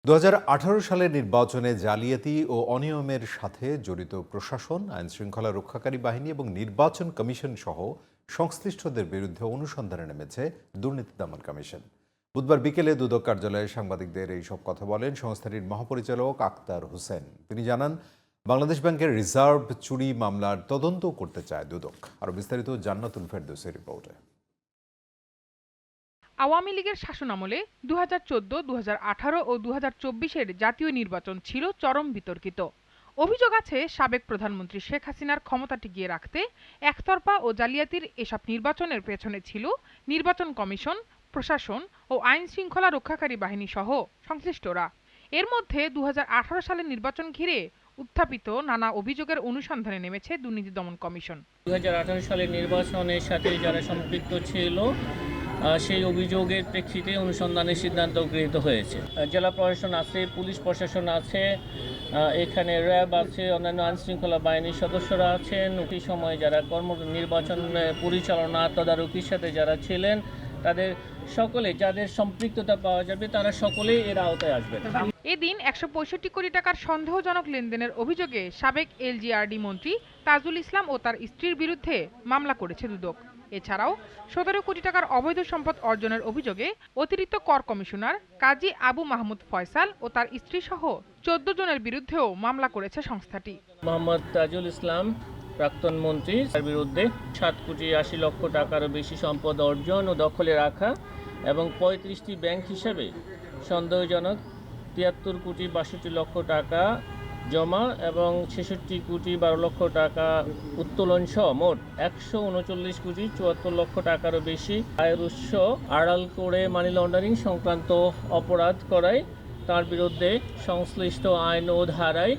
2018 সালের নির্বাচনে জালিয়াতি ও অনিয়মের সাথে জড়িত প্রশাসন, আইনশৃঙ্খলা রক্ষাকারী বাহিনী এবং নির্বাচন কমিশন সহ সংশ্লিষ্টদের বিরুদ্ধে অনুসন্ধানে নেমেছে দুর্নীতি দমন কমিশন। বুধবার বিকেলে দুদক কার্যালয়ে সাংবাদিকদের এইসব কথা বলেন সংস্থাটির মহাপরিচালক আক্তার হোসেন। তিনি জানান, বাংলাদেশ ব্যাংকের রিজার্ভ চুরি মামলার তদন্ত করতে চায় দুদক। আরও বিস্তারিত জান্নাতুল ফেরদৌসের রিপোর্টে। আওয়ামী লীগের শাসনামলে 2014, 2018 ও 2024-এর জাতীয় নির্বাচন ছিল চরম বিতর্কিত। অভিযোগ আছে, সাবেক প্রধানমন্ত্রী শেখ হাসিনার ক্ষমতা টিকিয়ে রাখতে একতরফা ও জালিয়াতির এসব নির্বাচনের পেছনে ছিল নির্বাচন কমিশন, প্রশাসন ও আইন শৃঙ্খলা রক্ষাকারী বাহিনী সহ সংশ্লিষ্টরা। এর মধ্যে 2018 সালের নির্বাচন ঘিরে উত্থাপিত নানা অভিযোগের অনুসন্ধানে নেমেছে দুর্নীতি দমন কমিশন। 2018 সালের নির্বাচনের সাথে যারা সম্পৃক্ত ছিল সেই অভিযোগের প্রেক্ষিতে অনুসন্ধানের সিদ্ধান্ত গৃহীত হয়েছে। জেলা প্রশাসন আছে, পুলিশ প্রশাসন আছে, এখানে র্যাব আছে, অন্যান্য আইনশৃঙ্খলা বাহিনীর সদস্যরা আছেন। এই সময় যারা নির্বাচন পরিচালনা তদারকির সাথে যারা ছিলেন, তাদের সকলে যাদের সম্পৃক্ততা পাওয়া যাবে তারা সকলেই এর আওতায় আসবেন। এদিন 165 কোটি টাকার সন্দেহজনক লেনদেনের অভিযোগে সাবেক এলজিআরডি মন্ত্রী তাজুল ইসলাম ও তার স্ত্রীর বিরুদ্ধে মামলা করেছে দুদক। এছাড়াও 17 কোটি টাকার অবৈধ সম্পদ অর্জনের অভিযোগে অতিরিক্ত কর কমিশনার কাজী আবু মাহমুদ ফয়সাল ও তার স্ত্রী সহ 14 জনের বিরুদ্ধেও মামলা করেছে সংস্থাটি। মোহাম্মদ তাজুল ইসলাম, প্রাক্তন মন্ত্রী, তার বিরুদ্ধে 7 কোটি 80 লক্ষ টাকারও বেশি সম্পদ অর্জন ও দখলে রাখা এবং 35টি ব্যাংক হিসাবে সন্দেহজনক 73 কোটি 62 লক্ষ টাকা জমা এবং 66 কোটি 12 লক্ষ টাকা উত্তোলন সহ মোট 139 কোটি 74 লক্ষ টাকারও বেশি আয়ের উৎস আড়াল করে মানি লন্ডারিং সংক্রান্ত অপরাধ করায় তার বিরুদ্ধে সংশ্লিষ্ট আইন ও ধারায়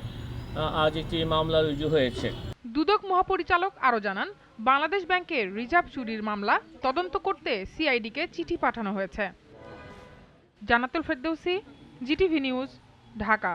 আজ একটি মামলা রুজু হয়েছে। দুদক মহাপরিচালক আরও জানান, বাংলাদেশ ব্যাংকের রিজার্ভ চুরির মামলা তদন্ত করতে সিআইডিকে চিঠি পাঠানো হয়েছে। জান্নাতুল ফেরদৌসি, জিটিভি নিউজ, ঢাকা।